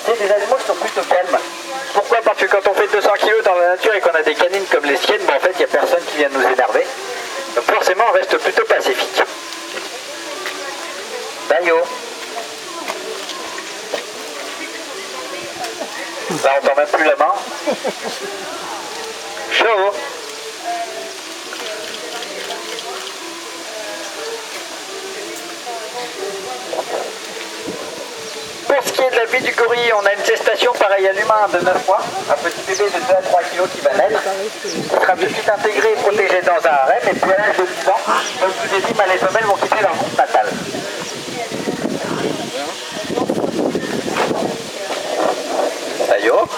c'est des animaux qui sont plutôt calmes. Pourquoi? Parce que quand on fait 200 kg dans la nature et qu'on a des canines comme les siennes, en fait, il n'y a personne qui vient nous énerver. Donc forcément, on reste plutôt pacifique. Dayo. Là, on tend même plus la main. Chaud. Pour ce qui est de la vie du gorille, on a une gestation pareille à l'humain de 9 mois, un petit bébé de 2 à 3 kg qui va naître, qui sera de suite intégré et protégé dans un harem, et puis à l'âge de 10 ans, comme je vous ai dit, mâles et femelles vont quitter leur groupe natal. Ayo.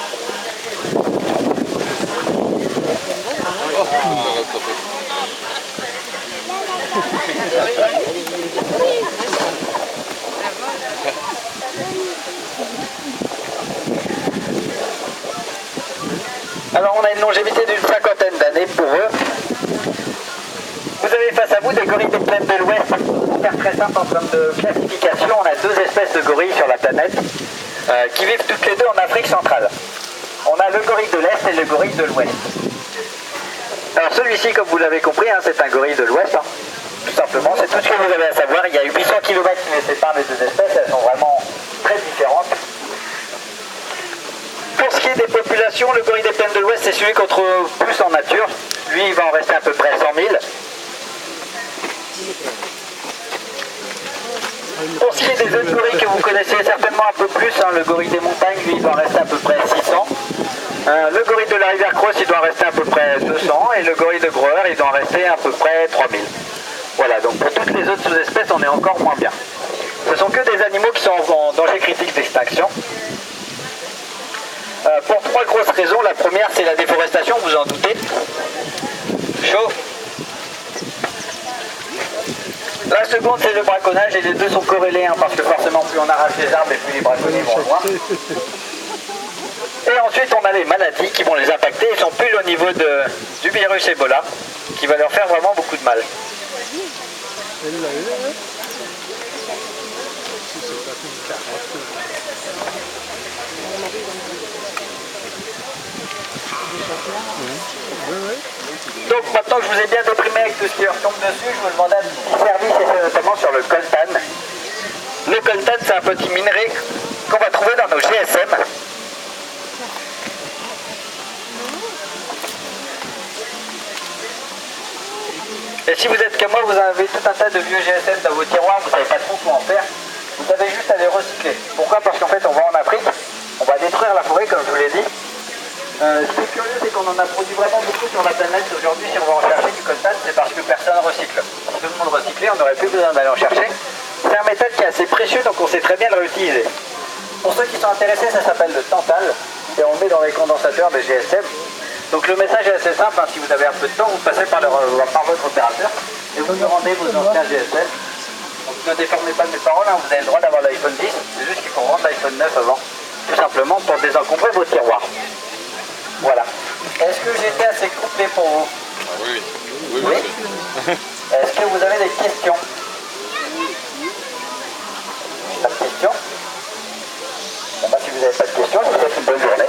Alors on a une longévité d'une 50aine d'années pour eux. Vous avez face à vous des gorilles des plaines de l'Ouest. Pour faire très simple en termes de classification, on a 2 espèces de gorilles sur la planète qui vivent toutes les deux en Afrique centrale. On a le gorille de l'Est et le gorille de l'Ouest. Alors celui-ci, comme vous l'avez compris, hein, c'est un gorille de l'Ouest. Hein. Tout simplement, c'est tout ce que vous avez à savoir. Il y a 800 km qui les séparent les 2 espèces, elles sont vraiment très différentes. Pour ce qui est des populations, le gorille des plaines de l'Ouest, c'est celui qu'on trouve plus en nature. Lui, il va en rester à peu près 100 000. Pour ce qui est des autres gorilles que vous connaissez certainement un peu plus, hein, le gorille des montagnes, lui, il va en rester à peu près 600. Le gorille de la rivière Creuse, il doit en rester à peu près 200. Et le gorille de Groer, il doit en rester à peu près 3000. Voilà, donc pour toutes les autres sous-espèces, on est encore moins bien. Ce sont que des animaux qui sont en danger critique d'extinction. Pour 3 grosses raisons. La première, c'est la déforestation, vous en doutez. Chaud. La seconde, c'est le braconnage, et les deux sont corrélés, hein, parce que forcément, plus on arrache les arbres et plus les braconniers vont loin. Et ensuite, on a les maladies qui vont les impacter. Ils sont pile au niveau du virus Ebola, qui va leur faire vraiment beaucoup de mal. Donc maintenant que je vous ai bien déprimé avec tout ce qui leur tombe dessus, je vous demande un petit service, et c'est notamment sur le coltan. Le coltan, c'est un petit minerai qu'on va trouver dans nos GSM. Et si vous êtes comme moi, vous avez tout un tas de vieux GSM dans vos tiroirs, vous ne savez pas trop quoi en faire, vous avez juste à les recycler. Pourquoi? Parce qu'en fait, on va en Afrique, on va détruire la forêt, comme je vous l'ai dit. Ce qui est curieux, c'est qu'on en a produit vraiment beaucoup sur la planète. Aujourd'hui, si on va en chercher du coltan, c'est parce que personne recycle. Si tout le monde recyclait, on n'aurait plus besoin d'aller en chercher. C'est un métal qui est assez précieux, donc on sait très bien le réutiliser. Pour ceux qui sont intéressés, ça s'appelle le tantal, et on le met dans les condensateurs des GSM. Donc le message est assez simple, hein. Si vous avez un peu de temps, vous passez par votre opérateur, et vous demandez vos anciens GSM. Donc ne déformez pas mes paroles, hein. Vous avez le droit d'avoir l'iPhone 10, c'est juste qu'il faut rendre l'iPhone 9 avant, tout simplement pour désencombrer vos tiroirs. Voilà. Est-ce que j'étais assez complet pour vous? Oui. Oui. Est-ce que vous avez des questions? Pas de questions? Bon, bah, si vous n'avez pas de questions, je vous souhaite une bonne journée.